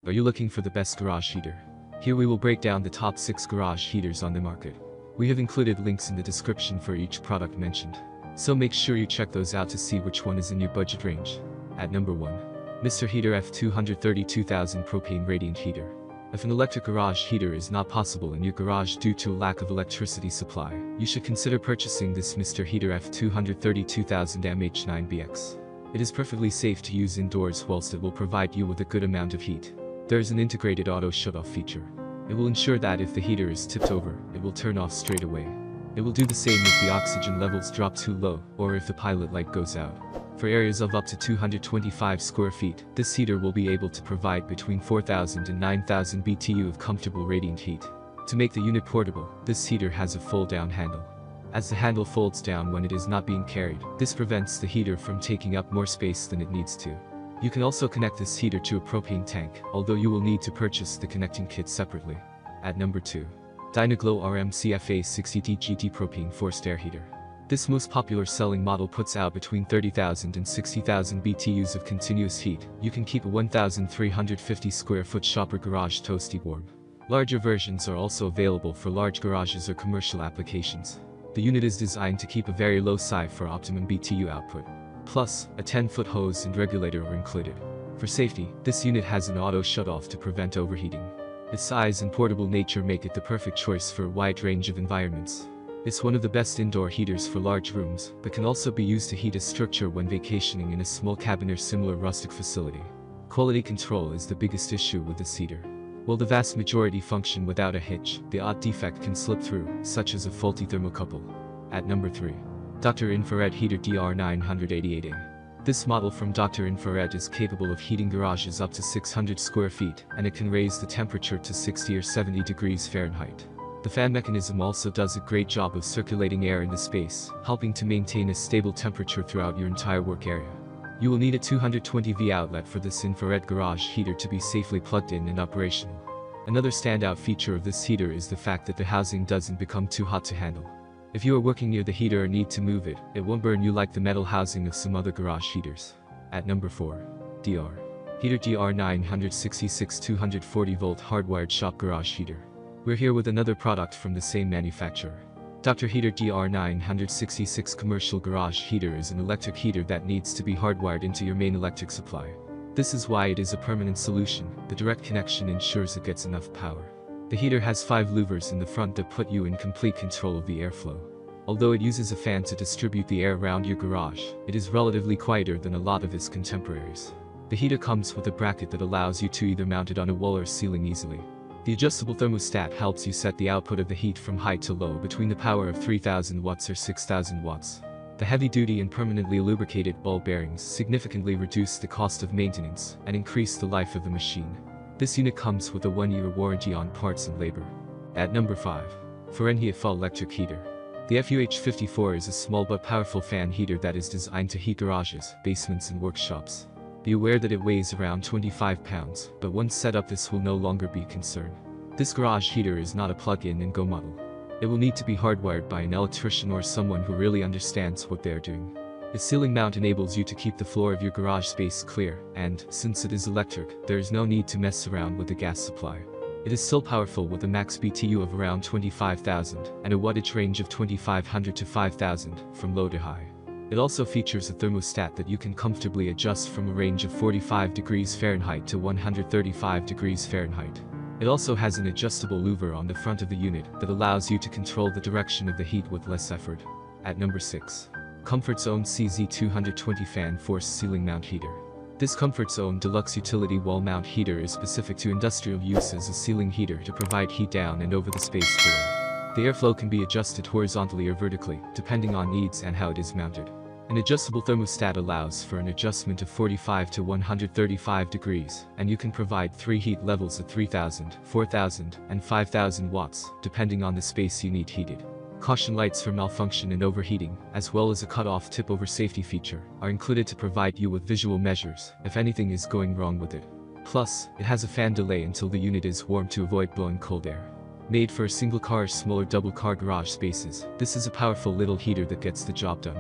Are you looking for the best garage heater? Here we will break down the top 6 garage heaters on the market. We have included links in the description for each product mentioned, so make sure you check those out to see which one is in your budget range. At number 1. Mr. Heater F232,000 Propane Radiant Heater. If an electric garage heater is not possible in your garage due to a lack of electricity supply, you should consider purchasing this Mr. Heater F232,000 MH9BX. It is perfectly safe to use indoors whilst it will provide you with a good amount of heat. There is an integrated auto shut-off feature. It will ensure that if the heater is tipped over, it will turn off straight away. It will do the same if the oxygen levels drop too low, or if the pilot light goes out. For areas of up to 225 square feet, this heater will be able to provide between 4,000 and 9,000 BTU of comfortable radiant heat. To make the unit portable, this heater has a fold-down handle. As the handle folds down when it is not being carried, this prevents the heater from taking up more space than it needs to. You can also connect this heater to a propane tank, although you will need to purchase the connecting kit separately. At number 2. Dyna-glo RMCFA60T GT Propane Forced Air Heater. This most popular selling model puts out between 30,000 and 60,000 BTUs of continuous heat. You can keep a 1,350 square foot shop or garage toasty warm. Larger versions are also available for large garages or commercial applications. The unit is designed to keep a very low SI for optimum BTU output. Plus, a 10-foot hose and regulator are included. For safety, this unit has an auto shut-off to prevent overheating. Its size and portable nature make it the perfect choice for a wide range of environments. It's one of the best indoor heaters for large rooms, but can also be used to heat a structure when vacationing in a small cabin or similar rustic facility. Quality control is the biggest issue with this heater. While the vast majority function without a hitch, the odd defect can slip through, such as a faulty thermocouple. At number 3. Dr. Infrared Heater DR988A. This model from Dr. Infrared is capable of heating garages up to 600 square feet, and it can raise the temperature to 60 or 70 degrees Fahrenheit. The fan mechanism also does a great job of circulating air in the space, helping to maintain a stable temperature throughout your entire work area. You will need a 220V outlet for this infrared garage heater to be safely plugged in and operational. Another standout feature of this heater is the fact that the housing doesn't become too hot to handle. If you are working near the heater or need to move it, it won't burn you like the metal housing of some other garage heaters. At number 4. DR. Heater DR966 240V hardwired shop garage heater. We're here with another product from the same manufacturer. Dr. Heater DR966 commercial garage heater is an electric heater that needs to be hardwired into your main electric supply. This is why it is a permanent solution. The direct connection ensures it gets enough power. The heater has 5 louvers in the front that put you in complete control of the airflow. Although it uses a fan to distribute the air around your garage, it is relatively quieter than a lot of its contemporaries. The heater comes with a bracket that allows you to either mount it on a wall or ceiling easily. The adjustable thermostat helps you set the output of the heat from high to low between the power of 3000 watts or 6000 watts. The heavy-duty and permanently lubricated ball bearings significantly reduce the cost of maintenance and increase the life of the machine. This unit comes with a 1-year warranty on parts and labor. At number 5. Fahrenheat Fall Electric Heater. The FUH54 is a small but powerful fan heater that is designed to heat garages, basements and workshops. Be aware that it weighs around 25 pounds, but once set up this will no longer be a concern. This garage heater is not a plug-in and go model. It will need to be hardwired by an electrician or someone who really understands what they are doing. Its ceiling mount enables you to keep the floor of your garage space clear, and, since it is electric, there is no need to mess around with the gas supply. It is still powerful with a max BTU of around 25,000 and a wattage range of 2500 to 5000 from low to high. It also features a thermostat that you can comfortably adjust from a range of 45 degrees Fahrenheit to 135 degrees Fahrenheit. It also has an adjustable louver on the front of the unit that allows you to control the direction of the heat with less effort. At number 6. Comfort Zone CZ220 Fan Forced Ceiling Mount Heater. This Comfort Zone Deluxe Utility Wall Mount Heater is specific to industrial use as a ceiling heater to provide heat down and over the space below. The airflow can be adjusted horizontally or vertically, depending on needs and how it is mounted. An adjustable thermostat allows for an adjustment of 45 to 135 degrees, and you can provide 3 heat levels at 3000, 4000, and 5000 watts, depending on the space you need heated. Caution lights for malfunction and overheating, as well as a cut-off tip-over safety feature, are included to provide you with visual measures if anything is going wrong with it. Plus, it has a fan delay until the unit is warm to avoid blowing cold air. Made for a single car or smaller double-car garage spaces, this is a powerful little heater that gets the job done.